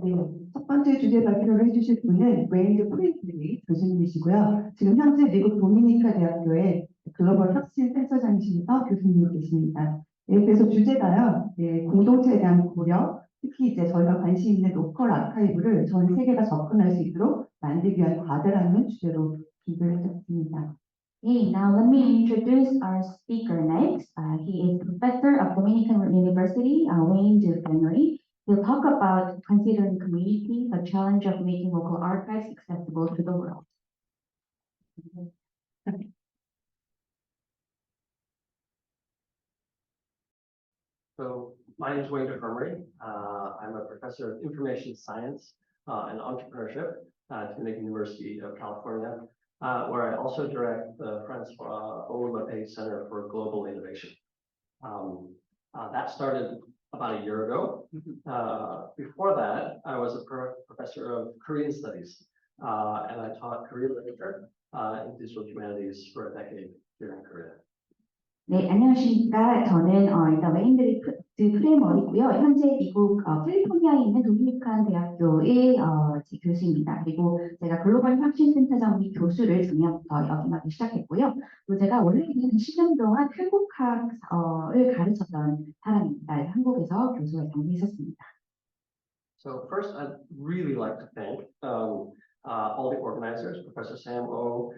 네, 첫 번째 주제 발표를 해주실 분은 웨인드 프레이리 교수님이시고요. 지금 현재 미국 도미니카 대학교의 글로벌 혁신 센터장이시면서 교수님이 계십니다. 네, 그래서 주제가요, 네, 공동체에 대한 고려, 특히 이제 저희가 관심 있는 로컬 아카이브를 전 세계가 접근할 수 있도록 만들기 위한 과제라는 주제로 준비를 해봤습니다. Okay, now let me introduce our speaker next. He is professor of Dominican University, Wayne Fremery. He'll talk about considering community, the challenge of making local archives accessible to the world. So my name is Wayne Fremery. I'm a professor of information science and entrepreneurship at Dominican University of California, where I also direct the Francois O. Center for Global Innovation. That started about a year ago. Before that, I was a professor of Korean studies, and I taught Korean literature in digital humanities for a decade here in Korea. 네, 안녕하십니까. 저는 일단 웨인드 프레머리고요. 현재 미국 캘리포니아에 있는 도미니칸 대학교의 교수입니다. 그리고 제가 글로벌 혁신센터장 및 교수를 작년부터 역임하기 시작했고요. 또 제가 원래는 10년 동안 한국학을 가르쳤던 사람입니다. 한국에서 교수를 장기했었습니다. So first, I'd really like to thank all the organizers, Professor Sam O,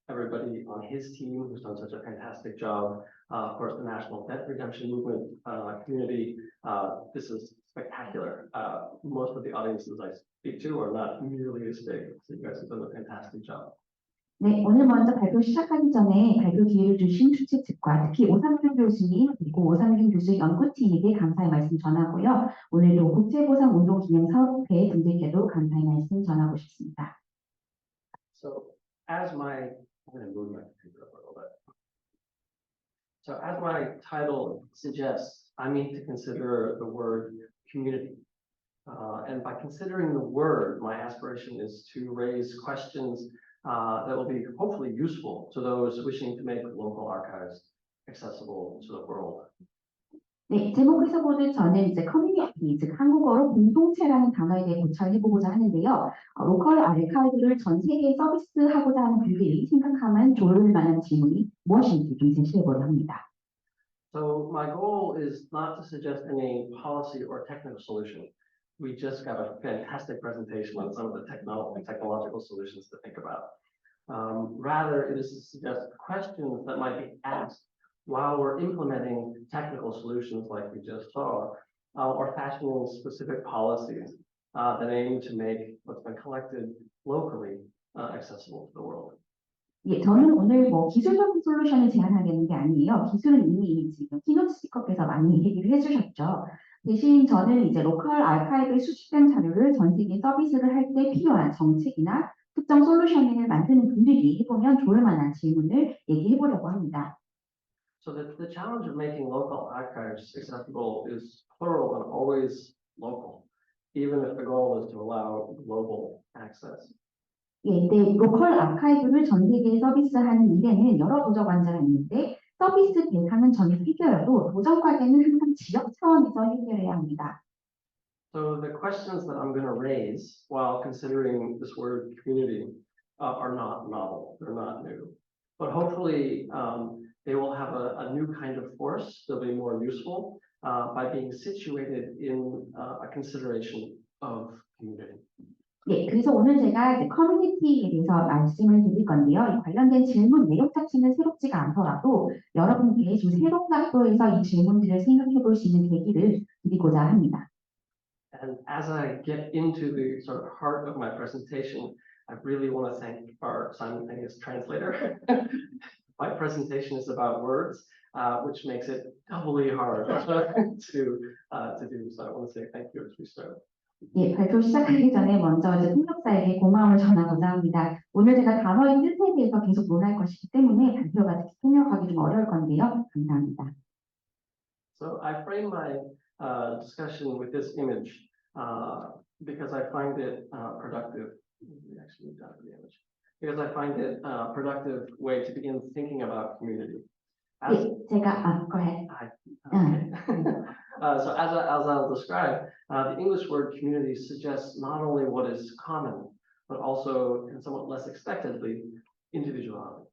everybody on his team who's done such a fantastic job. Of course, the National Debt Redemption Movement community. This is spectacular. Most of the audiences I speak to are not nearly as big, so you guys have done a fantastic job. 네, 오늘 먼저 발표 시작하기 전에 발표 기회를 주신 주최 측과 특히 오삼균 교수님 그리고 오삼균 교수 연구팀에게 감사의 말씀 전하고요. 오늘도 국채보상운동기념사업회 등들께도 감사의 말씀 전하고 싶습니다. So as my I'm going to move my computer up a little bit. So as my title suggests, I need to consider the word community. And by considering the word, my aspiration is to raise questions that will be hopefully useful to those wishing to make local archives accessible to the world. 네, 제목에서 보듯 저는 이제 커뮤니티, 즉 한국어로 공동체라는 단어에 대해 고찰해보고자 하는데요. 로컬 아카이브를 전 세계에 서비스하고자 하는 분들이 생각하면 좋을 만한 질문이 무엇인지 좀 제시해보려 합니다. So my goal is not to suggest any policy or technical solution. We just got a fantastic presentation on some of the technological solutions to think about. Rather, it is to suggest questions that might be asked while we're implementing technical solutions like we just saw, or fashioning specific policies that aim to make what's been collected locally accessible to the world. 예, 저는 오늘 기술적인 솔루션을 제안하려는 게 아니에요. 기술은 이미 지금 키노트 스피커께서 많이 얘기를 해주셨죠. 대신 저는 이제 로컬 아카이브의 수집된 자료를 전 세계에 서비스를 할 때 필요한 정책이나 특정 솔루션을 만드는 분들이 해보면 좋을 만한 질문을 얘기해보려고 합니다. So the challenge of making local archives accessible is plural and always local, even if the goal is to allow global access. 예, 네, 로컬 아카이브를 전 세계에 서비스하는 일에는 여러 도적 관자가 있는데 서비스 대상은 전혀 피겨여도 도적 과제는 항상 지역 차원에서 해결해야 합니다. So the questions that I'm going to raise while considering this word community are not novel, they're not new, but hopefully they will have a new kind of force. They'll be more useful by being situated in a consideration of community. 네, 그래서 오늘 제가 이제 커뮤니티에 대해서 말씀을 드릴 건데요. 이 관련된 질문 내용 자체는 새롭지가 않더라도 여러분께 좀 새로운 각도에서 이 질문들을 생각해 볼 수 있는 계기를 드리고자 합니다. And as I get into the sort of heart of my presentation, I really want to thank our simultaneous translator. My presentation is about words, which makes it doubly hard to do. So I want to say thank you as we start. 예, 발표 시작하기 전에 먼저 이제 통역사에게 고마움을 전하고자 합니다. 오늘 제가 단어의 뜻에 대해서 계속 논할 것이기 때문에 발표가 특히 통역하기 좀 어려울 건데요. 감사합니다. So I frame my discussion with this image because I find it productive. Actually, moved out of the image. Because I find it a productive way to begin thinking about community. 예, 제가 go ahead. So as I'll describe, the English word community suggests not only what is common, but also, and somewhat less expectedly, individuality.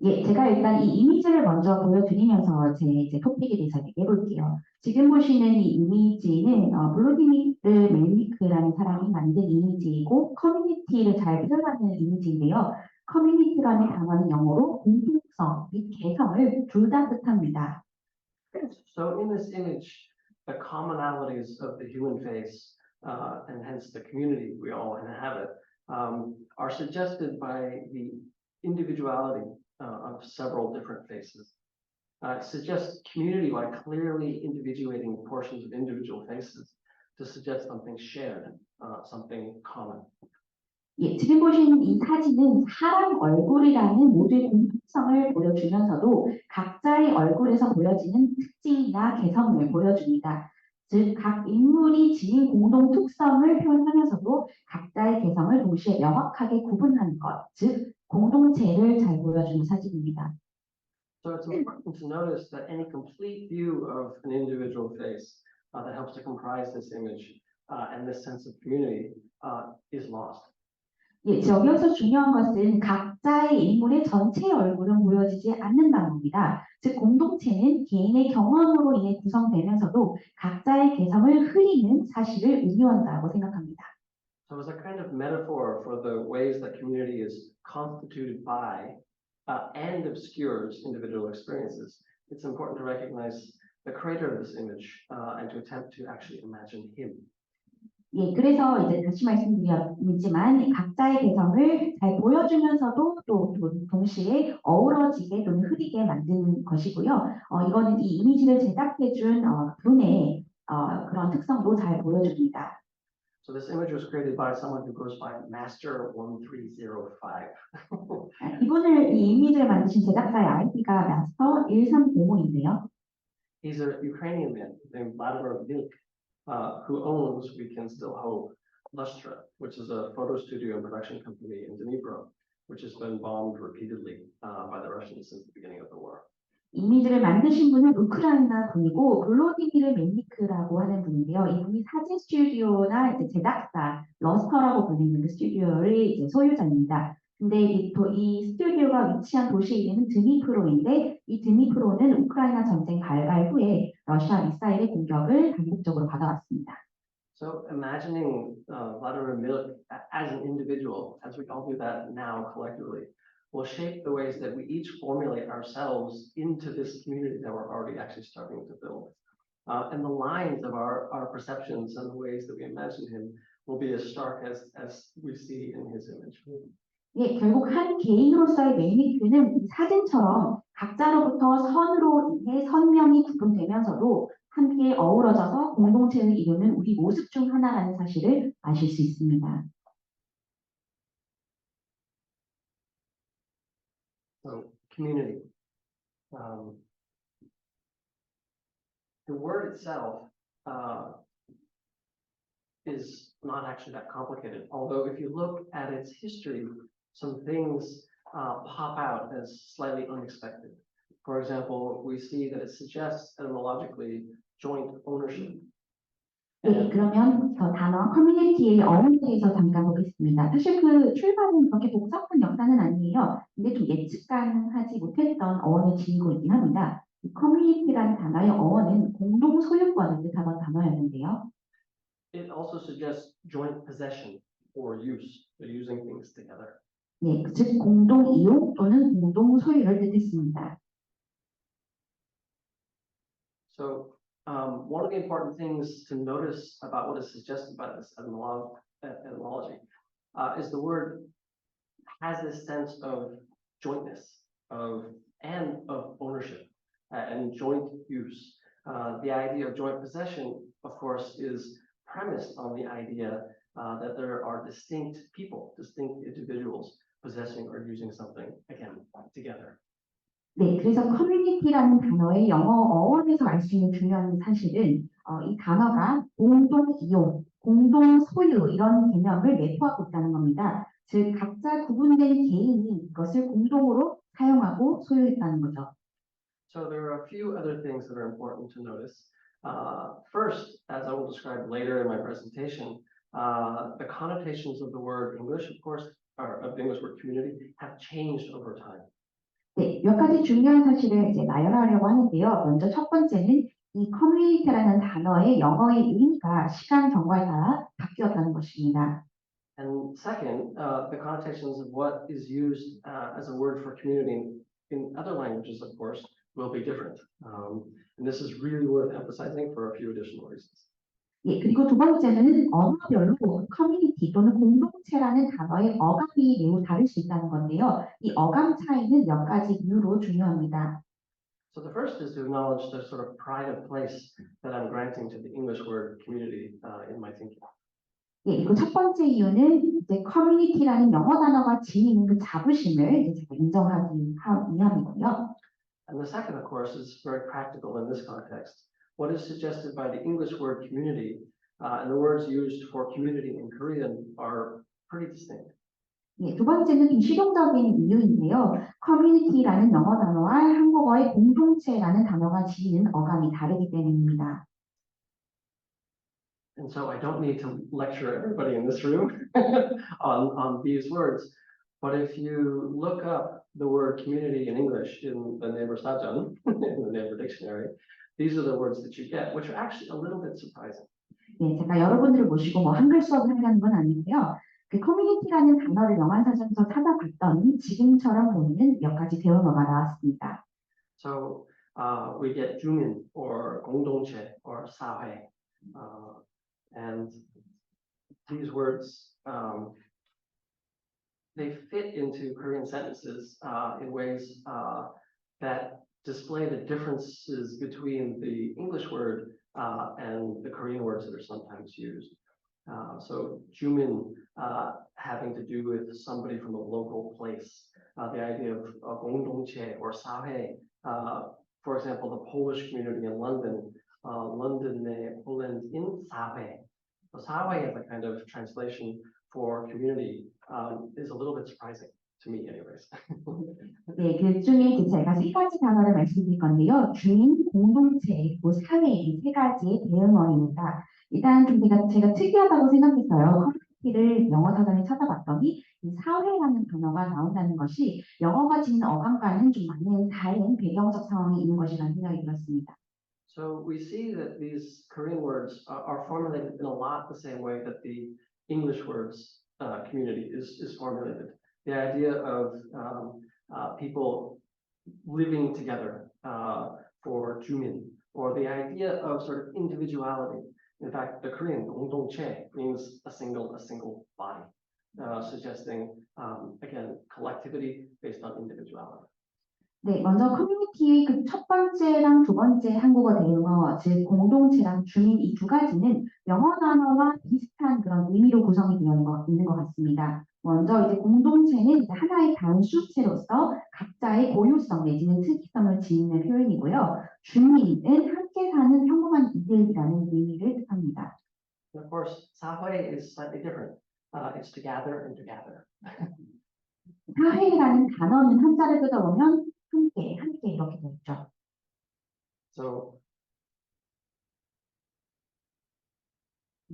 예, 제가 일단 이 이미지를 먼저 보여드리면서 제 토픽에 대해서 얘기해 볼게요. 지금 보시는 이 이미지는 블로디미르 멜니크라는 사람이 만든 이미지이고 커뮤니티를 잘 표현하는 이미지인데요. 커뮤니티라는 단어는 영어로 공통성 및 개성을 둘 다 뜻합니다. So in this image, the commonalities of the human face, and hence the community we all inhabit, are suggested by the individuality of several different faces. It suggests community by clearly individuating portions of individual faces to suggest something shared, something common. 예, 지금 보시는 이 사진은 사람 얼굴이라는 모두의 공통성을 보여주면서도 각자의 얼굴에서 보여지는 특징이나 개성을 보여줍니다. 즉, 각 인물이 지닌 공동 특성을 표현하면서도 각자의 개성을 동시에 명확하게 구분하는 것, 즉 공동체를 잘 보여주는 사진입니다. So it's important to notice that any complete view of an individual face that helps to comprise this image and this sense of community is lost. 예, 여기서 중요한 것은 각자의 인물의 전체 얼굴은 보여지지 않는다는 겁니다. 즉 공동체는 개인의 경험으로 인해 구성되면서도 각자의 개성을 흐리는 사실을 의미한다고 생각합니다. So as a kind of metaphor for the ways that community is constituted by and obscures individual experiences, it's important to recognize the creator of this image and to attempt to actually imagine him. 예, 그래서 이제 다시 말씀드리지만 각자의 개성을 잘 보여주면서도 또 동시에 어우러지게 또는 흐리게 만드는 것이고요. 이거는 이 이미지를 제작해준 분의 그런 특성도 잘 보여줍니다. So this image was created by someone who goes by Master 1305. 이 이미지를 만드신 제작자의 아이디가 마스터 1305인데요. He's a Ukrainian man named Vladimir, who owns, we can still hope, Lustra, which is a photo studio and production company in Dnipro, which has been bombed repeatedly by the Russians since the beginning of the war. 이미지를 만드신 분은 우크라이나 분이고 블로디미르 멜니크라고 하는 분인데요. 이분이 사진 스튜디오나 이제 제작사 러스터라고 불리는 그 스튜디오의 이제 소유자입니다. 근데 이 스튜디오가 위치한 도시 이름은 드니프로인데 이 드니프로는 우크라이나 전쟁 발발 후에 러시아 미사일의 공격을 반복적으로 받아왔습니다. So imagining Vladimir Milik as an individual, as we all do that now collectively, will shape the ways that we each formulate ourselves into this community that we're already actually starting to build. And the lines of our perceptions and the ways that we imagine him will be as stark as we see in his image. 예, 결국 한 개인으로서의 멜니크는 이 사진처럼 각자로부터 선으로 인해 선명히 구분되면서도 함께 어우러져서 공동체를 이루는 우리 모습 중 하나라는 사실을 아실 수 있습니다. So community. The word itself is not actually that complicated. Although if you look at its history, some things pop out as slightly unexpected. For example, we see that it suggests etymologically joint ownership. 네, 그러면 저 단어 커뮤니티의 어원에 대해서 잠깐 보겠습니다. 사실 그 출발은 그렇게 복잡한 역사는 아니에요. 근데 좀 예측 가능하지 못했던 어원을 지니고 있긴 합니다. 이 커뮤니티라는 단어의 어원은 공동 소유권을 뜻하던 단어였는데요. It also suggests joint possession or use, using things together. 네, 즉 공동 이용 또는 공동 소유를 뜻했습니다. So one of the important things to notice about what is suggested by this etymology is the word has this sense of jointness, and of ownership and joint use. The idea of joint possession, of course, is premised on the idea that there are distinct people, distinct individuals possessing or using something, again, together. 네, 그래서 커뮤니티라는 단어의 영어 어원에서 알 수 있는 중요한 사실은 이 단어가 공동 이용, 공동 소유 이런 개념을 내포하고 있다는 겁니다. 즉 각자 구분된 개인이 이것을 공동으로 사용하고 소유했다는 거죠. So there are a few other things that are important to notice. First, as I will describe later in my presentation, the connotations of the word English, of course, or of the English word community, have changed over time. 네, 몇 가지 중요한 사실을 이제 나열하려고 하는데요. 먼저 첫 번째는 이 커뮤니티라는 단어의 영어의 의미가 시간 경과에 따라 바뀌었다는 것입니다. And second, the connotations of what is used as a word for community in other languages, of course, will be different. And this is really worth emphasizing for a few additional reasons. 예, 그리고 두 번째는 언어별로 커뮤니티 또는 공동체라는 단어의 어감이 매우 다를 수 있다는 건데요. 이 어감 차이는 몇 가지 이유로 중요합니다. So the first is to acknowledge the sort of pride of place that I'm granting to the English word community in my thinking. 예, 그리고 첫 번째 이유는 이제 커뮤니티라는 영어 단어가 지니는 그 자부심을 이제 제가 인정하기 위함이고요. And the second, of course, is very practical in this context. What is suggested by the English word community and the words used for community in Korean are pretty distinct. 예, 두 번째는 좀 실용적인 이유인데요. 커뮤니티라는 영어 단어와 한국어의 공동체라는 단어가 지니는 어감이 다르기 때문입니다. And so I don't need to lecture everybody in this room on these words. But if you look up the word community in English in the Naver Sajan, in the Naver Dictionary, these are the words that you get, which are actually a little bit surprising. 예, 제가 여러분들을 모시고 뭐 한글 수업을 하려는 건 아니고요. 그 커뮤니티라는 단어를 영어사전에서 찾아봤더니 지금처럼 보이는 몇 가지 대응어가 나왔습니다. So we get 주민 or 공동체 or 사회. And these words, they fit into Korean sentences in ways that display the differences between the English word and the Korean words that are sometimes used. So 주민 having to do with somebody from a local place. The idea of 공동체 or 사회. For example, the Polish community in London, London 내 Poland in 사회. So 사회 as a kind of translation for community is a little bit surprising to me anyways. 네, 그 중에 제가 세 가지 단어를 말씀드릴 건데요. 주민, 공동체, 그리고 사회 이 세 가지의 대응어입니다. 일단 좀 제가 특이하다고 생각했어요. 커뮤니티를 영어 사전에 찾아봤더니 이 사회라는 단어가 나온다는 것이 영어가 지닌 어감과는 좀 많은 다른 배경적 상황이 있는 것이라는 생각이 들었습니다. So we see that these Korean words are formulated in a lot the same way that the English words community is formulated. The idea of people living together for 주민, or the idea of sort of individuality. In fact, the Korean 공동체 means a single body, suggesting again collectivity based on individuality. 네, 먼저 커뮤니티의 그 첫 번째랑 두 번째 한국어 대응어, 즉 공동체랑 주민 이 두 가지는 영어 단어와 비슷한 그런 의미로 구성이 되어 있는 것 같습니다. 먼저 이제 공동체는 이제 하나의 단수체로서 각자의 고유성 내지는 특이성을 지니는 표현이고요. 주민은 함께 사는 평범한 이들이라는 의미를 뜻합니다. And of course, 사회 is slightly different. It's to gather and to gather. 사회라는 단어는 한자를 뜯어보면 함께 이렇게 되어 있죠. So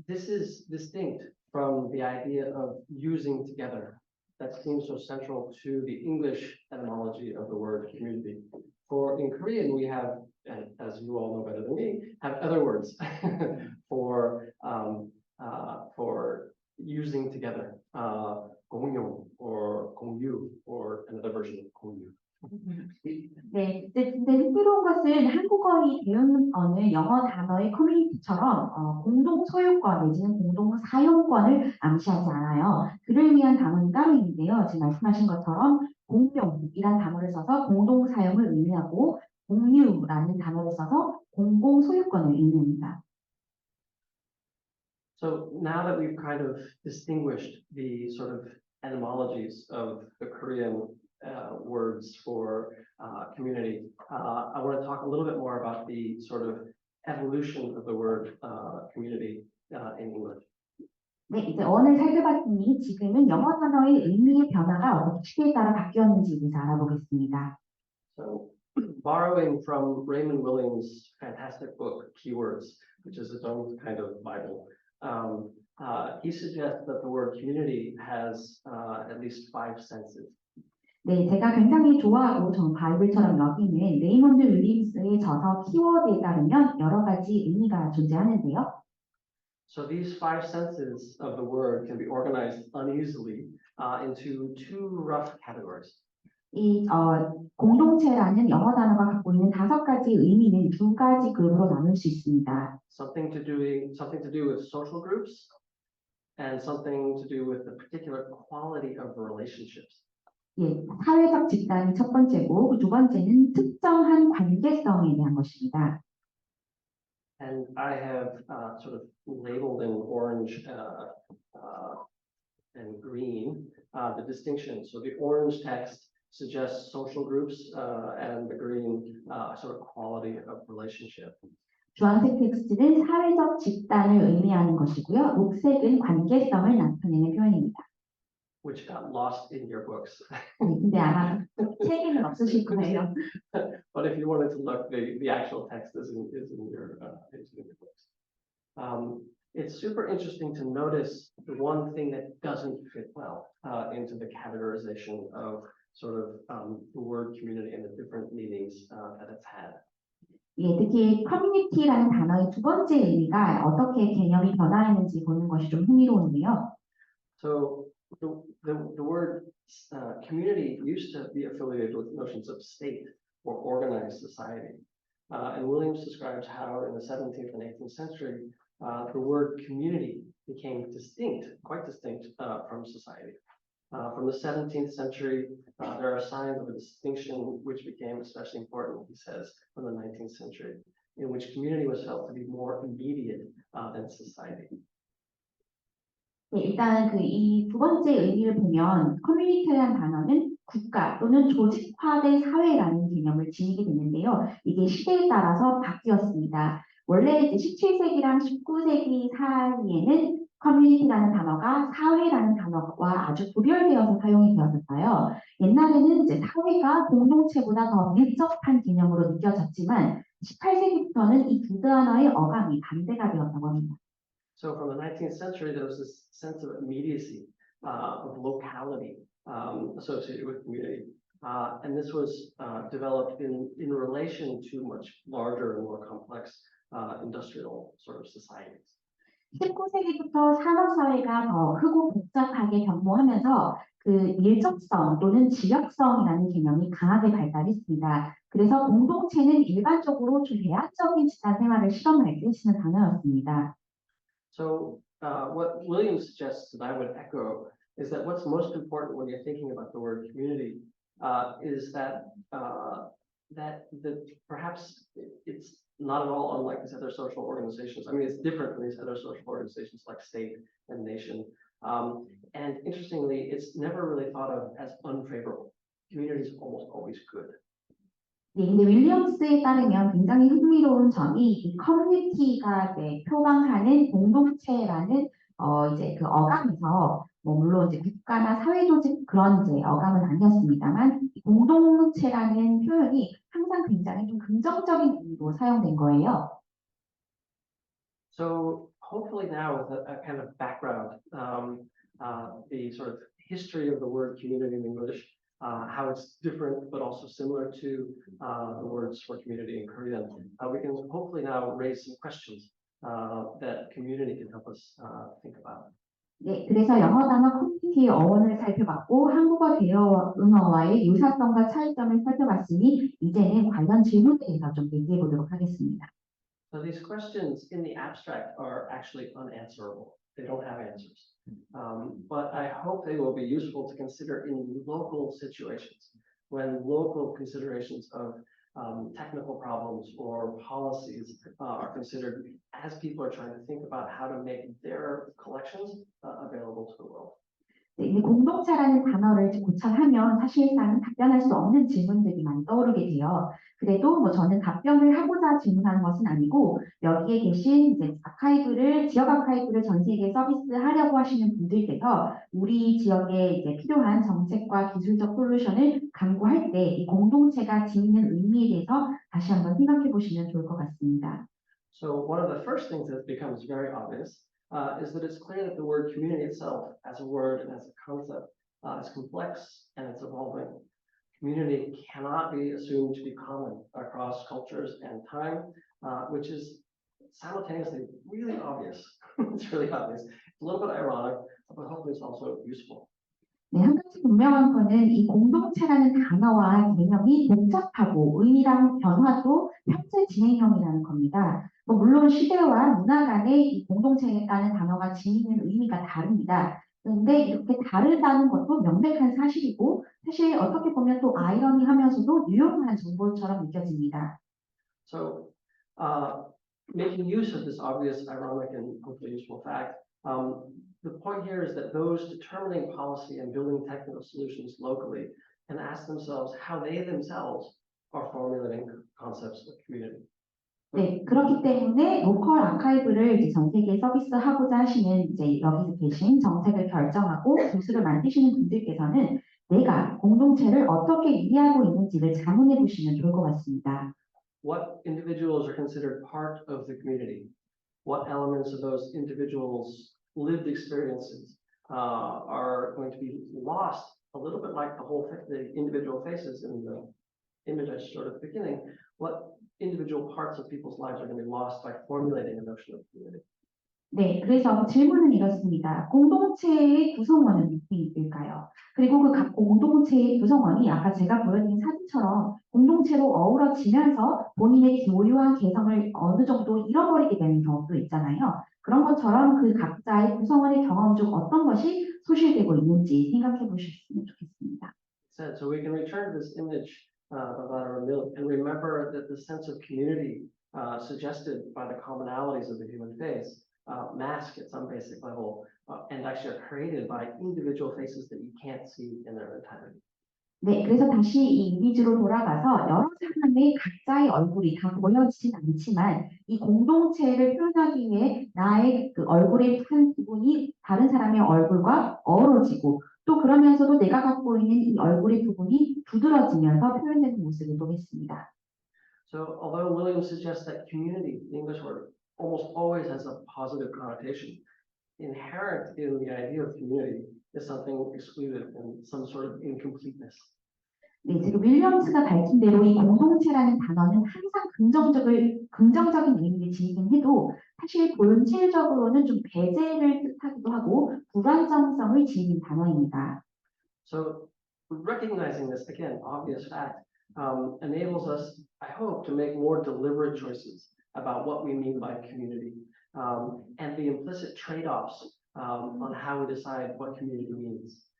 this is distinct from the idea of using together that seems so central to the English etymology of the word community. For in Korean, we have, and as you all know better than me, have other words for using together, 공용 or 공유, or another version of 공유. 네, 근데 흥미로운 것은 한국어의 대응어는 영어 단어의 커뮤니티처럼 공동 소유권 내지는 공동 사용권을 암시하지 않아요. 그를 위한 단어는 따로 있는데요. 지금 말씀하신 것처럼 공용이란 단어를 써서 공동 사용을 의미하고 공유라는 단어를 써서 공공 소유권을 의미합니다. So now that we've kind of distinguished the sort of etymologies of the Korean words for community, I want to talk a little bit more about the sort of evolution of the word community in English. 네, 이제 언어를 살펴봤으니 지금은 영어 단어의 의미의 변화가 어떻게 시대에 따라 바뀌었는지 대해서 알아보겠습니다. So borrowing from Raymond Williams' fantastic book, Keywords, which is its own kind of Bible, he suggests that the word community has at least 5 senses. 네, 제가 굉장히 좋아하고 전 바이블처럼 여기는 레이먼드 윌리엄스의 저서 키워드에 따르면 여러 가지 의미가 존재하는데요. So these 5 senses of the word can be organized uneasily into 2 rough categories. 이 공동체라는 영어 단어가 갖고 있는 5가지 의미는 2가지 그룹으로 나눌 수 있습니다. Something to do with social groups, and something to do with the particular quality of the relationships. 예, 사회적 집단이 첫 번째고 두 번째는 특정한 관계성에 대한 것입니다. And I have sort of labeled in orange and green the distinction. So the orange text suggests social groups, and the green sort of quality of relationship. 주황색 텍스트는 사회적 집단을 의미하는 것이고요. 녹색은 관계성을 나타내는 표현입니다. Which got lost in your books. 근데 아마 책에는 없으실 거예요. But if you wanted to look, the actual text is in your books. It's super interesting to notice the one thing that doesn't fit well into the categorization of sort of the word community and the different meanings that it's had. 예, 특히 커뮤니티라는 단어의 두 번째 의미가 어떻게 개념이 변화했는지 보는 것이 좀 흥미로운데요. So the word community used to be affiliated with notions of state or organized society. And Williams describes how in the 17th and 18th century, the word community became quite distinct from society. From the 17th century, there are signs of a distinction which became especially important, he says, from the 19th century, in which community was felt to be more immediate than society. 네, 일단 이 두 번째 의미를 보면 커뮤니티라는 단어는 국가 또는 조직화된 사회라는 개념을 지니게 되는데요. 이게 시대에 따라서 바뀌었습니다. 원래 17세기랑 19세기 사이에는 커뮤니티라는 단어가 사회라는 단어와 아주 구별되어서 사용이 되었어요. 옛날에는 이제 사회가 공동체보다 더 밀접한 개념으로 느껴졌지만 18세기부터는 이 두 단어의 어감이 반대가 되었다고 합니다. So from the 19th century, there was this sense of immediacy, of locality associated with community. And this was developed in relation to much larger and more complex industrial sort of societies. 19세기부터 산업사회가 더 크고 복잡하게 변모하면서 그 밀접성 또는 지역성이라는 개념이 강하게 발달했습니다. 그래서 공동체는 일반적으로 좀 대안적인 집단 생활을 실험할 때 쓰는 단어였습니다. So what William suggests, and I would echo, is that what's most important when you're thinking about the word community is that perhaps it's not at all unlike these other social organizations. I mean, it's different from these other social organizations like state and nation. And interestingly, it's never really thought of as unfavorable. Community is almost always good. 네, 근데 윌리엄스에 따르면 굉장히 흥미로운 점이 이 커뮤니티가 표방하는 공동체라는 이제 그 어감에서 물론 이제 국가나 사회조직 그런 이제 어감은 아니었습니다만 공동체라는 표현이 항상 굉장히 좀 긍정적인 의미로 사용된 거예요. So hopefully now with a kind of background, the sort of history of the word community in English, how it's different but also similar to the words for community in Korean, we can hopefully now raise some questions that community can help us think about. 네, 그래서 영어 단어 커뮤니티의 어원을 살펴봤고 한국어 대응어와의 유사성과 차이점을 살펴봤으니 이제는 관련 질문에 대해서 좀 얘기해 보도록 하겠습니다. So these questions in the abstract are actually unanswerable. They don't have answers. But I hope they will be useful to consider in local situations when local considerations of technical problems or policies are considered as people are trying to think about how to make their collections available to the world. 네, 이 공동체라는 단어를 고찰하면 사실상 답변할 수 없는 질문들이 많이 떠오르게 돼요. 그래도 뭐 저는 답변을 하고자 질문하는 것은 아니고 여기에 계신 이제 지역 아카이브를 전 세계에 서비스하려고 하시는 분들께서 우리 지역에 이제 필요한 정책과 기술적 솔루션을 강구할 때 이 공동체가 지니는 의미에 대해서 다시 한번 생각해 보시면 좋을 것 같습니다. So one of the first things that becomes very obvious is that it's clear that the word community itself, as a word and as a concept, is complex and it's evolving. Community cannot be assumed to be common across cultures and time, which is simultaneously really obvious. It's really obvious. It's a little bit ironic, but hopefully it's also useful. 네, 한 가지 분명한 거는 이 공동체라는 단어와 개념이 복잡하고 의미랑 변화도 현재 진행형이라는 겁니다. 물론 시대와 문화 간의 이 공동체라는 단어가 지니는 의미가 다릅니다. 그런데 이렇게 다르다는 것도 명백한 사실이고 사실 어떻게 보면 또 아이러니하면서도 유용한 정보처럼 느껴집니다. So, making use of this obvious, ironic, and hopefully useful fact, the point here is that those determining policy and building technical solutions locally can ask themselves how they themselves are formulating concepts of community. 네, 그렇기 때문에 로컬 아카이브를 이제 전 세계에 서비스하고자 하시는 이제 여기서 계신 정책을 결정하고 교수를 만드시는 분들께서는 내가 공동체를 어떻게 이해하고 있는지를 자문해 보시면 좋을 것 같습니다. What individuals are considered part of the community? What elements of those individuals' lived experiences are going to be lost a little bit like the individual faces in the image I showed at the beginning. What individual parts of people's lives are going to be lost by formulating a notion of community? 네, 그래서 질문은 이렇습니다. 공동체의 구성원은 누구일까요? 그리고 그 각 공동체의 구성원이 아까 제가 보여드린 사진처럼 공동체로 어우러지면서 본인의 고유한 개성을 어느 정도 잃어버리게 되는 경우도 있잖아요. 그런 것처럼 그 각자의 구성원의 경험 중 어떤 것이 소실되고 있는지 생각해 보셨으면 좋겠습니다. So we can return to this image of Ladder Mill and remember that the sense of community suggested by the commonalities of the human face mask at some basic level and actually are created by individual faces that you can't see in their entirety. 네, 그래서 다시 이 이미지로 돌아가서 여러 사람의 각자의 얼굴이 다 보여지진 않지만 이 공동체를 표현하기 위해 나의 그 얼굴의 한 부분이 다른 사람의 얼굴과 어우러지고 또 그러면서도 내가 갖고 있는 이 얼굴의 부분이 두드러지면서 표현되는 모습을 보겠습니다. So although William suggests that community, the English word, almost always has a positive connotation, inherent in the idea of community is something excluded and some sort of incompleteness. 네, 지금 윌리엄스가 밝힌 대로 이 공동체라는 단어는 항상 긍정적인 의미를 지니긴 해도 사실 본질적으로는 좀 배제를 뜻하기도 하고 불안정성을 지닌 단어입니다. So recognizing this, again, obvious fact, enables us, I hope, to make more deliberate choices about what we mean by community and the implicit trade-offs on how we decide what community means.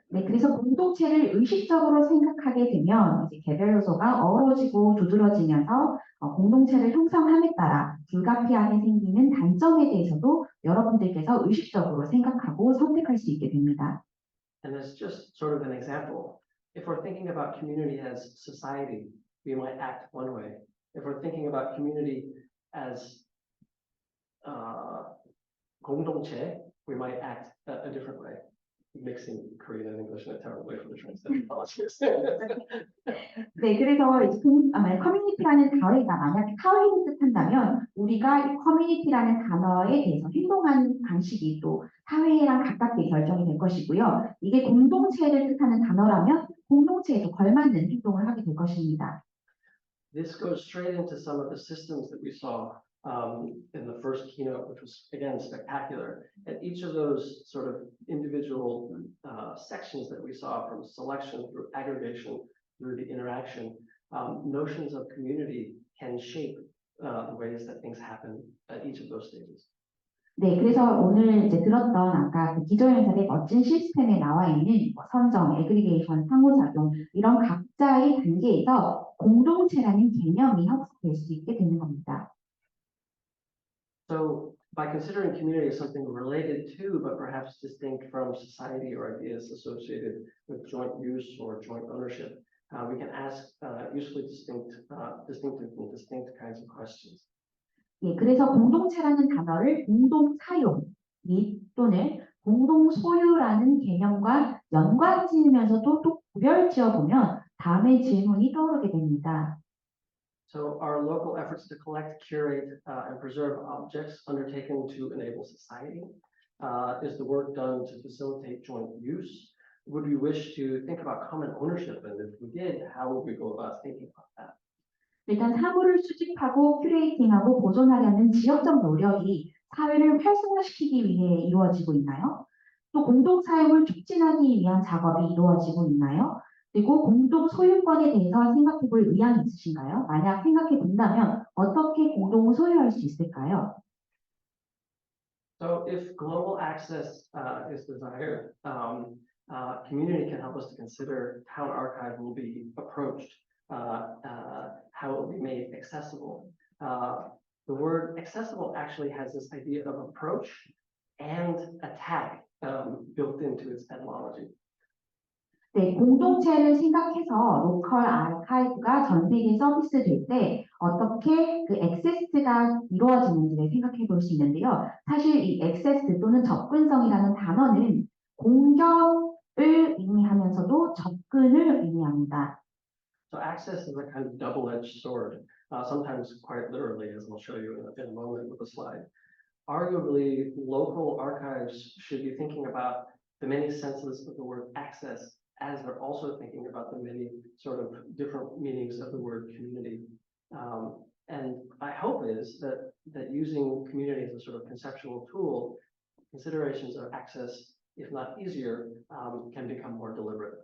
네, 그래서 공동체를 의식적으로 생각하게 되면 이제 개별 요소가 어우러지고 두드러지면서 공동체를 형성함에 따라 불가피하게 생기는 단점에 대해서도 여러분들께서 의식적으로 생각하고 선택할 수 있게 됩니다. And as just sort of an example, if we're thinking about community as society, we might act one way. If we're thinking about community as 공동체, we might act a different way. Mixing Korean and English in a terrible way for the translator. Apologies. 네, 그래서 이제 커뮤니티라는 단어가 만약 사회를 뜻한다면 우리가 커뮤니티라는 단어에 대해서 행동하는 방식이 또 사회랑 가깝게 결정이 될 것이고요. 이게 공동체를 뜻하는 단어라면 공동체에도 걸맞는 행동을 하게 될 것입니다. This goes straight into some of the systems that we saw in the first keynote, which was, again, spectacular. And each of those sort of individual sections that we saw, from selection through aggregation through the interaction, notions of community can shape the ways that things happen at each of those stages. 네, 그래서 오늘 이제 들었던 아까 그 기조연설의 멋진 시스템에 나와 있는 선정, 애그리게이션, 상호작용 이런 각자의 단계에서 공동체라는 개념이 형성될 수 있게 되는 겁니다. So by considering community as something related to, but perhaps distinct from society or ideas associated with joint use or joint ownership, we can ask usefully distinctive and distinct kinds of questions. 예, 그래서 공동체라는 단어를 공동 사용 및 또는 공동 소유라는 개념과 연관 지으면서도 또 구별 지어보면 다음의 질문이 떠오르게 됩니다. So our local efforts to collect, curate, and preserve objects undertaken to enable society, is the work done to facilitate joint use? Would we wish to think about common ownership? And if we did, how would we go about thinking about that? 일단 사물을 수집하고 큐레이팅하고 보존하려는 지역적 노력이 사회를 활성화시키기 위해 이루어지고 있나요? 또 공동 사용을 촉진하기 위한 작업이 이루어지고 있나요? 그리고 공동 소유권에 대해서 생각해 볼 의향이 있으신가요? 만약 생각해 본다면 어떻게 공동 소유할 수 있을까요? So if global access is desired, community can help us to consider how an archive will be approached, how it will be made accessible. The word accessible actually has this idea of approach and attack built into its etymology. 네, 공동체를 생각해서 로컬 아카이브가 전 세계에 서비스될 때 어떻게 그 액세스가 이루어지는지를 생각해 볼 수 있는데요. 사실 이 액세스 또는 접근성이라는 단어는 공격을 의미하면서도 접근을 의미합니다. So access is a kind of double-edged sword, sometimes quite literally, as I'll show you in a moment with a slide. Arguably, local archives should be thinking about the many senses of the word access, as they're also thinking about the many sort of different meanings of the word community. And my hope is that using community as a sort of conceptual tool, considerations of access, if not easier, can become more deliberate.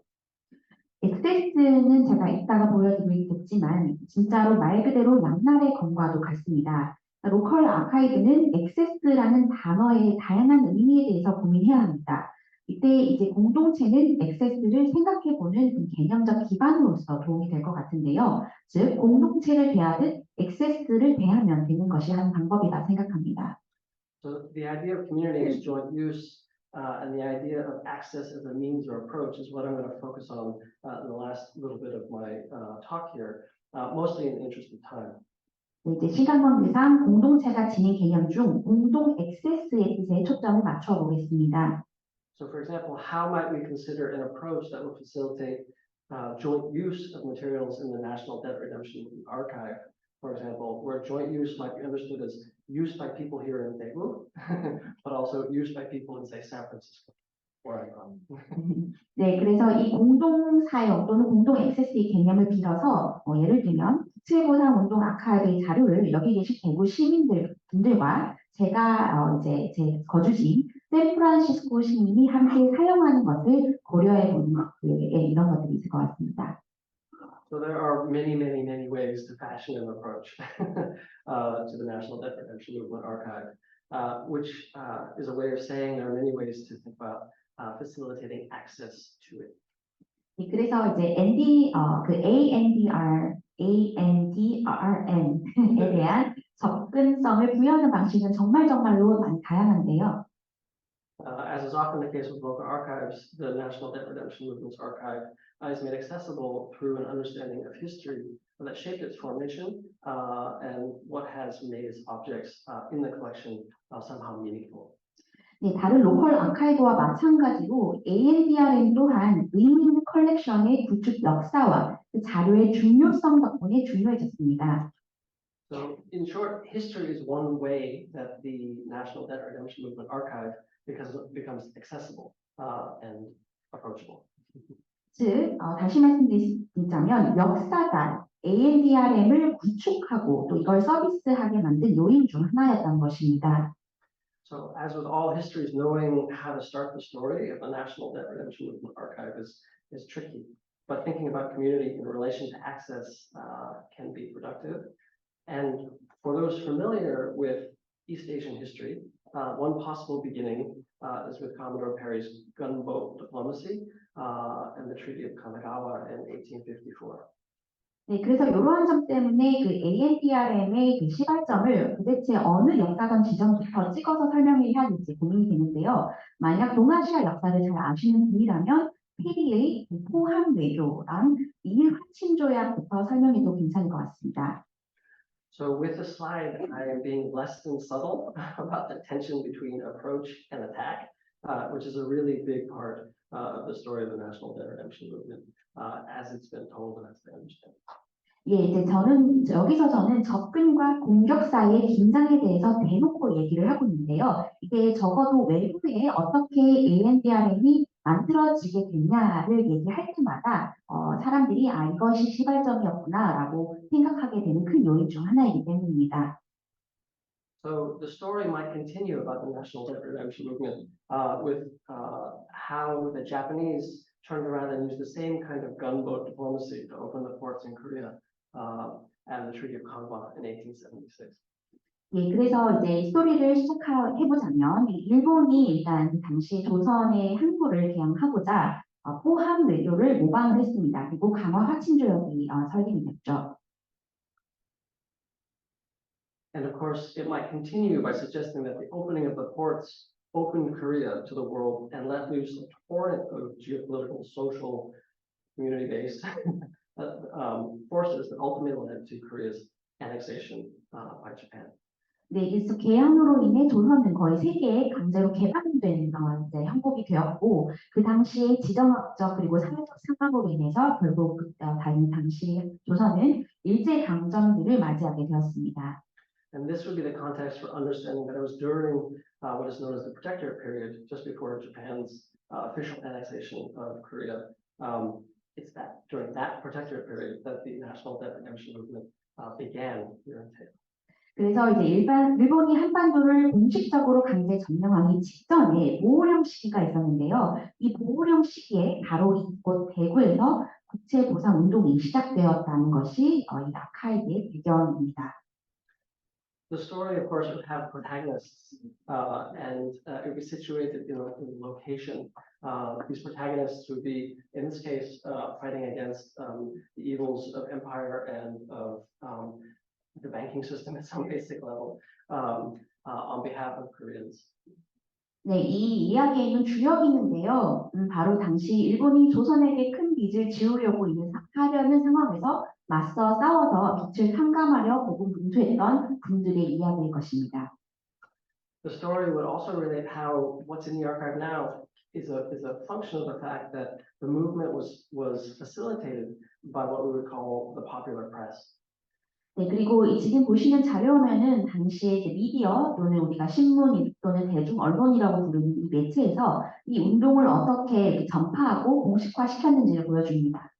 액세스는 제가 이따가 보여드리겠지만 진짜로 말 그대로 양날의 검과도 같습니다. 로컬 아카이브는 액세스라는 단어의 다양한 의미에 대해서 고민해야 합니다. 이때 이제 공동체는 액세스를 생각해보는 개념적 기반으로서 도움이 될 것 같은데요. 즉 공동체를 대하듯 액세스를 대하면 되는 것이 한 방법이라 생각합니다. So the idea of community is joint use, and the idea of access as a means or approach is what I'm going to focus on in the last little bit of my talk here, mostly in the interest of time. 이제 시간 관계상 공동체가 지닌 개념 중 공동 액세스의 뜻에 초점을 맞춰 보겠습니다. So, for example, how might we consider an approach that will facilitate joint use of materials in the National Debt Redemption Archive, for example, where joint use might be understood as use by people here in Daegu, but also use by people in, say, San Francisco, where I'm from. 네, 그래서 이 공동 사용 또는 공동 액세스의 개념을 빌어서 예를 들면 국채보상운동 아카이브의 자료를 여기 계신 대구 시민분들과 제가 이제 제 거주지 샌프란시스코 시민이 함께 사용하는 것을 고려해 보는 이런 것들이 있을 것 같습니다. So there are many, many, many ways to fashion an approach to the National Debt Redemption Movement Archive, which is a way of saying there are many ways to think about facilitating access to it. 네, 그래서 이제 ANDRM에 대한 접근성을 부여하는 방식은 정말로 많이 다양한데요. As is often the case with local archives, the National Debt Redemption Movement's archive is made accessible through an understanding of history that shaped its formation and what has made its objects in the collection somehow meaningful. 네, 다른 로컬 아카이브와 마찬가지로 ANDRM 또한 의미 있는 컬렉션의 구축 역사와 그 자료의 중요성 덕분에 중요해졌습니다. So, in short, history is one way that the National Debt Redemption Movement archive becomes accessible and approachable. 즉, 다시 말씀드리자면 역사가 ANDRM을 구축하고 또 이걸 서비스하게 만든 요인 중 하나였던 것입니다. So, as with all histories, knowing how to start the story of the National Debt Redemption Movement archive is tricky. But thinking about community in relation to access can be productive. And for those familiar with East Asian history, one possible beginning is with Commodore Perry's gunboat diplomacy and the Treaty of Kanagawa in 1854. 네, 그래서 이러한 점 때문에 그 NDRM의 그 시발점을 도대체 어느 역사전 지점부터 찍어서 설명해야 될지 고민이 되는데요. 만약 동아시아 역사를 잘 아시는 분이라면 PD의 포함 외교랑 이일 화친 조약부터 설명해도 괜찮을 것 같습니다. So with the slide, I am being less than subtle about the tension between approach and attack, which is a really big part of the story of the national debt redemption movement, as it's been told and as I understand. 예, 이제 저는 접근과 공격 사이의 긴장에 대해서 대놓고 얘기를 하고 있는데요. 이게 적어도 외부에 어떻게 NDRM이 만들어지게 됐냐를 얘기할 때마다 사람들이 이것이 시발점이었구나라고 생각하게 되는 큰 요인 중 하나이기 때문입니다. So the story might continue about the national debt redemption movement with how the Japanese turned around and used the same kind of gunboat diplomacy to open the ports in Korea and the Treaty of Kanwa in 1876. 예, 그래서 이제 스토리를 시작해보자면 일본이 일단 당시 조선의 항구를 개항하고자 포함 외교를 모방을 했습니다. 그리고 강화 화친 조약이 설립이 됐죠. And of course, it might continue by suggesting that the opening of the ports opened Korea to the world and let loose a torrent of geopolitical, social, community-based forces that ultimately led to Korea's annexation by Japan. 네, 그래서 개항으로 인해 조선은 거의 세계에 강제로 개방된 이제 형국이 되었고 그 당시에 지정학적 그리고 사회적 상황으로 인해서 결국 당시 조선은 일제 강점기를 맞이하게 되었습니다. And this would be the context for understanding that it was during what is known as the Protectorate period, just before Japan's official annexation of Korea. It's that during that Protectorate period that the national debt redemption movement began here in Daegu. 그래서 이제 일본이 한반도를 공식적으로 강제 점령하기 직전에 보호령 시기가 있었는데요. 이 보호령 시기에 바로 이곳 대구에서 국채보상운동이 시작되었다는 것이 이 아카이브의 배경입니다. The story, of course, would have protagonists, and it would be situated in a location. These protagonists would be, in this case, fighting against the evils of empire and of the banking system at some basic level on behalf of Koreans. 네, 이 이야기에는 주역이 있는데요. 바로 당시 일본이 조선에게 큰 빚을 지우려고 하려는 상황에서 맞서 싸워서 빚을 탕감하려 고군분투했던 분들의 이야기일 것입니다. The story would also relate how what's in the archive now is a function of the fact that the movement was facilitated by what we would call the popular press. 네, 그리고 지금 보시는 자료면은 당시에 이제 미디어 또는 우리가 신문 또는 대중 언론이라고 부르는 이 매체에서 이 운동을 어떻게 전파하고 공식화시켰는지를 보여줍니다.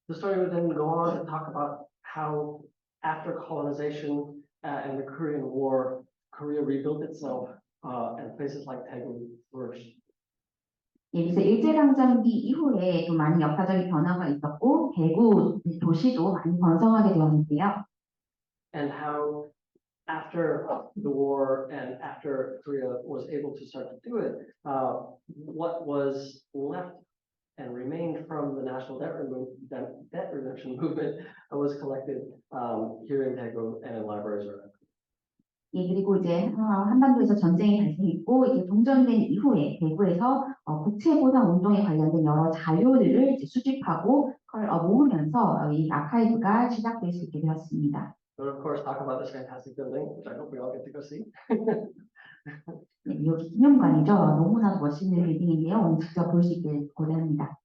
The story would then go on to talk about how after colonization and the Korean War, Korea rebuilt itself and places like Daegu flourished. 예, 그래서 일제강점기 이후에 또 많은 역사적인 변화가 있었고 대구 도시도 많이 번성하게 되었는데요. And how after the war and after Korea was able to start to do it, what was left and remained from the national debt redemption movement was collected here in Daegu and in libraries around. 예, 그리고 이제 한반도에서 전쟁이 발생했고 이제 종전된 이후에 대구에서 국채보상운동에 관련된 여러 자료들을 이제 수집하고 그걸 모으면서 이 아카이브가 시작될 수 있게 되었습니다. But of course, talk about this fantastic building, which I hope we all get to go see. 네, 여기 기념관이죠. 너무나 멋있는 빌딩인데요. 오늘 직접 볼 수 있게 고대합니다.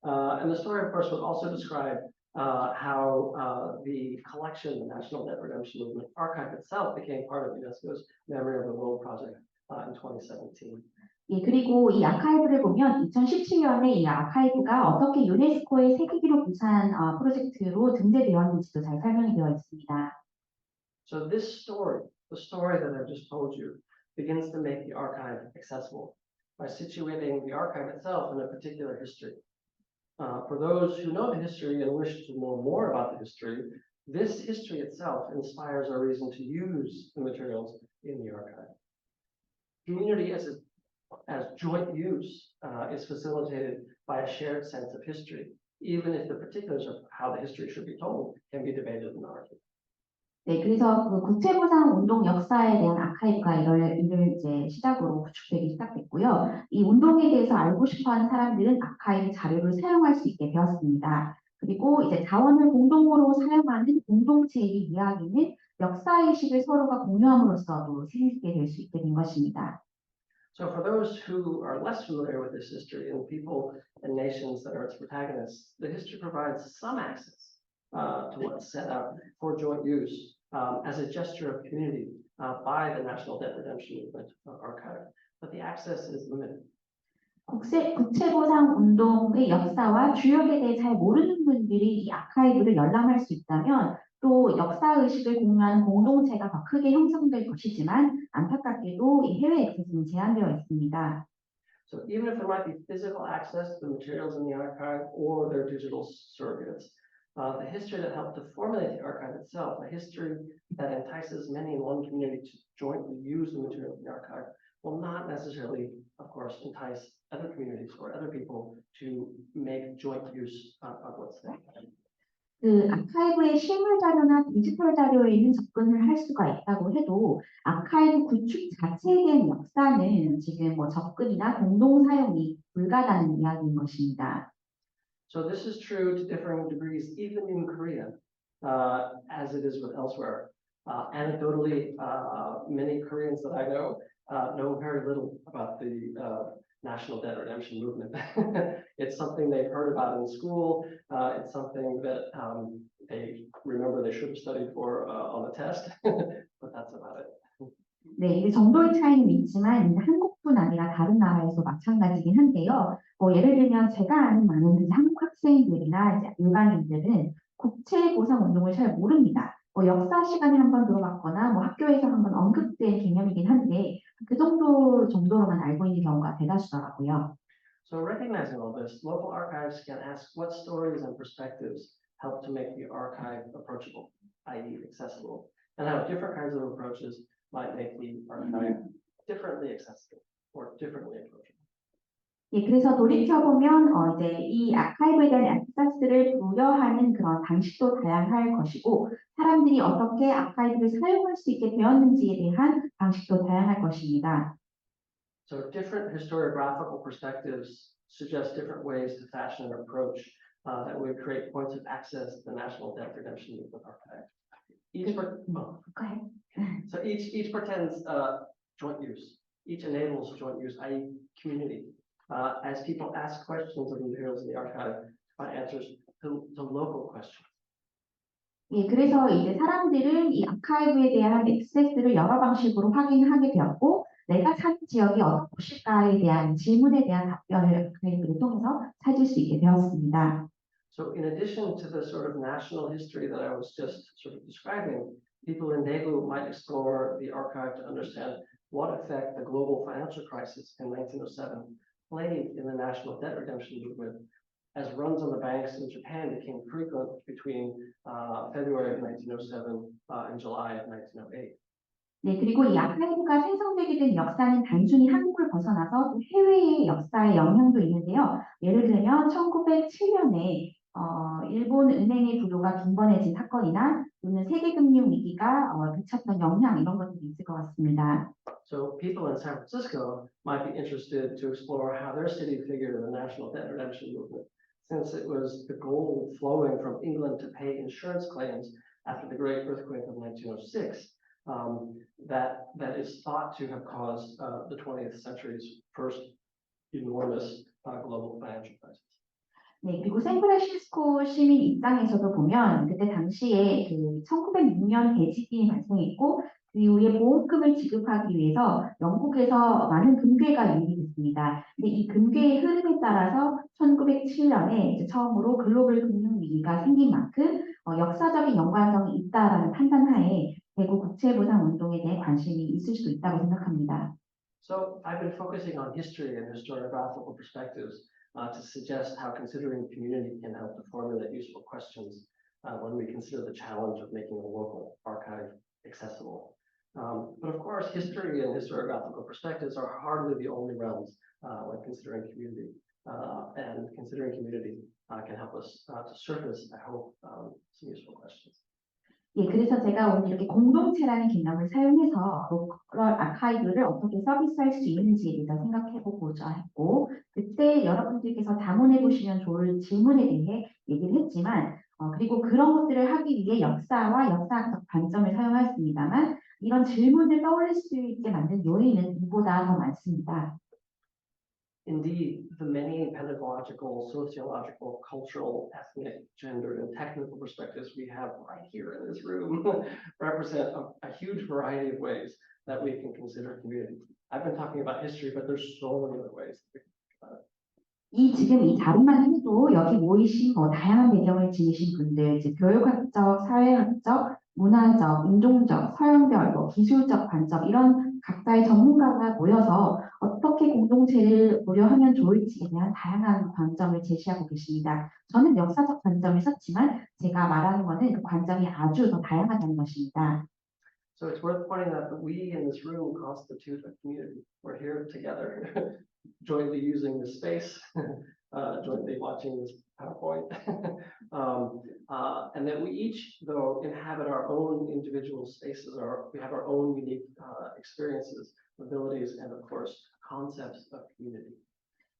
And the story, of course, would also describe how the collection, the National Debt Redemption Movement archive itself became part of UNESCO's Memory of the World project in 2017. 예, 그리고 이 아카이브를 보면 2017년에 이 아카이브가 어떻게 유네스코의 세계기록 유산 프로젝트로 등재되었는지도 잘 설명이 되어 있습니다. So this story, the story that I've just told you, begins to make the archive accessible by situating the archive itself in a particular history. For those who know the history and wish to know more about the history, this history itself inspires a reason to use the materials in the archive. Community as joint use is facilitated by a shared sense of history, even if the particulars of how the history should be told can be debated and argued. 네, 그래서 그 국채보상운동 역사에 대한 아카이브가 이를 이제 시작으로 구축되기 시작됐고요. 이 운동에 대해서 알고 싶어하는 사람들은 아카이브 자료를 사용할 수 있게 되었습니다. 그리고 이제 자원을 공동으로 사용하는 공동체의 이야기는 역사의식을 서로가 공유함으로써도 생기게 될 수 있게 된 것입니다. So for those who are less familiar with this history and people and nations that are its protagonists, the history provides some access to what's set up for joint use as a gesture of community by the National Debt Redemption Movement archive, but the access is limited. 국채보상운동의 역사와 주역에 대해 잘 모르는 분들이 이 아카이브를 열람할 수 있다면 또 역사의식을 공유하는 공동체가 더 크게 형성될 것이지만 안타깝게도 이 해외 액세스는 제한되어 있습니다. So even if there might be physical access to the materials in the archive or their digital surrogates, the history that helped to formulate the archive itself, a history that entices many in one community to jointly use the materials in the archive, will not necessarily, of course, entice other communities or other people to make joint use of what's there. 그 아카이브의 실물 자료나 디지털 자료에는 접근을 할 수가 있다고 해도 아카이브 구축 자체에 대한 역사는 지금 뭐 접근이나 공동 사용이 불가다는 이야기인 것입니다. So this is true to differing degrees, even in Korea, as it is with elsewhere. Anecdotally, many Koreans that I know very little about the National Debt Redemption Movement. It's something they've heard about in school. It's something that they remember they should have studied for on the test, but that's about it. 네, 이게 정도의 차이는 있지만 한국뿐 아니라 다른 나라에서 마찬가지긴 한데요. 예를 들면 제가 아는 많은 한국 학생들이나 이제 일반인들은 국채보상운동을 잘 모릅니다. 역사 시간에 한번 들어봤거나 학교에서 한번 언급된 개념이긴 한데 그 정도로만 알고 있는 경우가 대다수더라고요. So recognizing all this, local archives can ask what stories and perspectives help to make the archive approachable, i.e. accessible, and how different kinds of approaches might make the archive differently accessible or differently approachable. 예, 그래서 돌이켜보면 이제 이 아카이브에 대한 액세스를 부여하는 그런 방식도 다양할 것이고 사람들이 어떻게 아카이브를 사용할 수 있게 되었는지에 대한 방식도 다양할 것입니다. So different historiographical perspectives suggest different ways to fashion an approach that would create points of access to the National Debt Redemption Movement archive. So each pretends joint use. Each enables joint use, i.e. community. As people ask questions of the materials in the archive, find answers to local questions. 예, 그래서 이제 사람들은 이 아카이브에 대한 액세스를 여러 방식으로 확인하게 되었고, 내가 사는 지역이 어떤 곳일까에 대한 질문에 대한 답변을 아카이브를 통해서 찾을 수 있게 되었습니다. So in addition to the sort of national history that I was just sort of describing, people in Daegu might explore the archive to understand what effect the global financial crisis in 1907 played in the National Debt Redemption Movement, as runs on the banks in Japan became frequent between February of 1907 and July of 1908. 네, 그리고 이 아카이브가 생성되게 된 역사는 단순히 한국을 벗어나서 해외의 역사의 영향도 있는데요. 예를 들면 1907년에 일본 은행의 부도가 빈번해진 사건이나 또는 세계금융 위기가 미쳤던 영향 이런 것들이 있을 것 같습니다. So people in San Francisco might be interested to explore how their city figured in the National Debt Redemption Movement, since it was the gold flowing from England to pay insurance claims after the Great Earthquake of 1906 that is thought to have caused the 20th century's first enormous global financial crisis. 네, 그리고 샌프란시스코 시민 입장에서도 보면 그때 당시에 그 1906년 대지진이 발생했고 그 이후에 보험금을 지급하기 위해서 영국에서 많은 금괴가 유입이 됐습니다. 근데 이 금괴의 흐름에 따라서 1907년에 이제 처음으로 글로벌 금융 위기가 생긴 만큼 역사적인 연관성이 있다라는 판단하에 대구 국채보상운동에 대해 관심이 있을 수도 있다고 생각합니다. So I've been focusing on history and historiographical perspectives to suggest how considering community can help to formulate useful questions when we consider the challenge of making a local archive accessible. But of course, history and historiographical perspectives are hardly the only realms when considering community. And considering community can help us to surface, I hope, some useful questions. 예, 그래서 제가 오늘 이렇게 공동체라는 개념을 사용해서 로컬 아카이브를 어떻게 서비스할 수 있는지에 대해서 생각해보고자 했고, 그때 여러분들께서 담원해보시면 좋을 질문에 대해 얘기를 했지만, 그리고 그런 것들을 하기 위해 역사와 역사학적 관점을 사용했습니다만, 이런 질문을 떠올릴 수 있게 만든 요인은 이보다 더 많습니다. Indeed, the many pedagogical, sociological, cultural, ethnic, gender, and technical perspectives we have right here in this room represent a huge variety of ways that we can consider community. I've been talking about history, but there's so many other ways that we can think about it. 지금 이 자리만 해도 여기 모이신 다양한 배경을 지니신 분들, 즉 교육학적, 사회학적, 문화적, 인종적, 서양별, 기술적 관점 이런 각자의 전문가가 모여서 어떻게 공동체를 고려하면 좋을지에 대한 다양한 관점을 제시하고 계십니다. 저는 역사적 관점을 썼지만 제가 말하는 것은 그 관점이 아주 더 다양하다는 것입니다. So it's worth pointing out that we in this room constitute a community. We're here together, jointly using this space, jointly watching this PowerPoint, and that we each, though, inhabit our own individual spaces, we have our own unique experiences, abilities, and of course, concepts of community.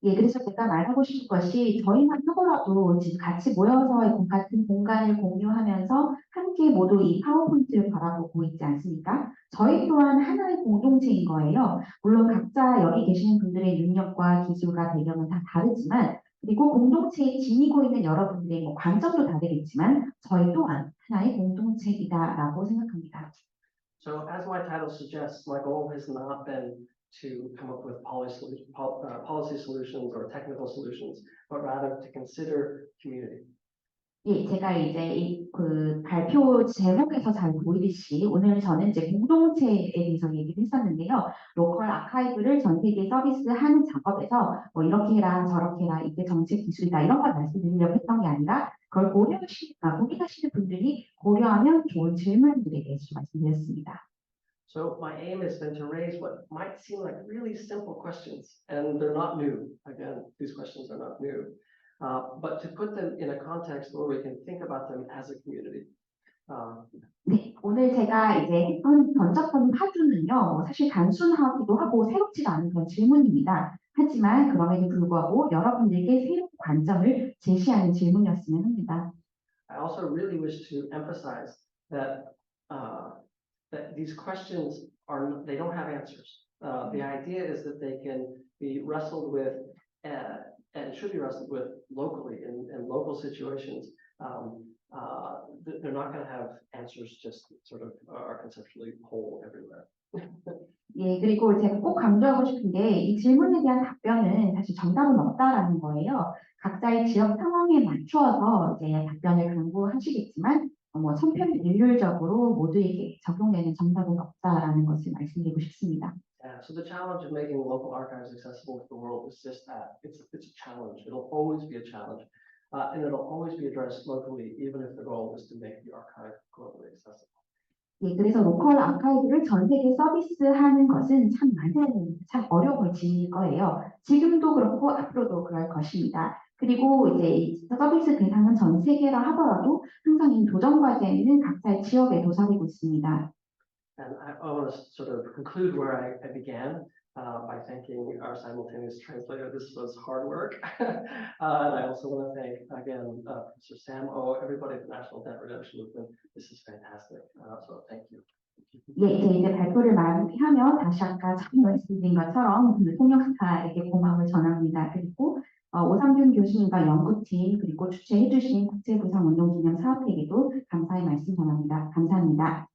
예, 그래서 제가 말하고 싶은 것이 저희만 하더라도 지금 같이 모여서 같은 공간을 공유하면서 함께 모두 이 파워포인트를 바라보고 있지 않습니까? 저희 또한 하나의 공동체인 거예요. 물론 각자 여기 계시는 분들의 능력과 기술과 배경은 다 다르지만 그리고 공동체에 지니고 있는 여러분들의 관점도 다르겠지만 저희 또한 하나의 공동체이다라고 생각합니다. So as my title suggests, my goal has not been to come up with policy solutions or technical solutions, but rather to consider community. 예, 제가 이제 그 발표 제목에서 잘 보이듯이 오늘 저는 이제 공동체에 대해서 얘기를 했었는데요. 로컬 아카이브를 전 세계에 서비스하는 작업에서 이렇게 해라 저렇게 해라 이게 정책 기술이다 이런 걸 말씀드리려고 했던 게 아니라 그걸 고민하시는 분들이 고려하면 좋은 질문들에 대해서 말씀드렸습니다. So my aim has been to raise what might seem like really simple questions, and they're not new. Again, these questions are not new, but to put them in a context where we can think about them as a community. 네, 오늘 제가 이제 던졌던 화두는요, 사실 단순하기도 하고 새롭지도 않은 그런 질문입니다. 하지만 그럼에도 불구하고 여러분들께 새로운 관점을 제시하는 질문이었으면 합니다. I also really wish to emphasize that that these questions they don't have answers. The idea is that they can be wrestled with and should be wrestled with locally in local situations. They're not going to have answers just sort of are conceptually whole everywhere. 예, 그리고 제가 꼭 강조하고 싶은 게 이 질문에 대한 답변은 사실 정답은 없다라는 거예요. 각자의 지역 상황에 맞추어서 이제 답변을 강구하시겠지만 천편일률적으로 모두에게 적용되는 정답은 없다라는 것을 말씀드리고 싶습니다. Yeah, so the challenge of making local archives accessible to the world is just that. It's a challenge. It'll always be a challenge, and it'll always be addressed locally, even if the goal is to make the archive globally accessible. 예, 그래서 로컬 아카이브를 전 세계 서비스하는 것은 참 어려워질 거예요. 지금도 그렇고 앞으로도 그럴 것입니다. 그리고 이제 서비스 대상은 전 세계라 하더라도 항상 이 도전 과제는 각자의 지역에 도사리고 있습니다. And I want to sort of conclude where I began by thanking our simultaneous translator. This was hard work. And I also want to thank again Professor Sam O, everybody at the National Debt Redemption Movement. This is fantastic. So thank you. 예, 이제 발표를 마무리하며 다시 아까 처음 말씀드린 것처럼 통역사에게 고마움을 전합니다. 그리고 오상균 교수님과 연구팀 그리고 주최해주신 국제보상운동기념사업회에게도 감사의 말씀 전합니다. 감사합니다.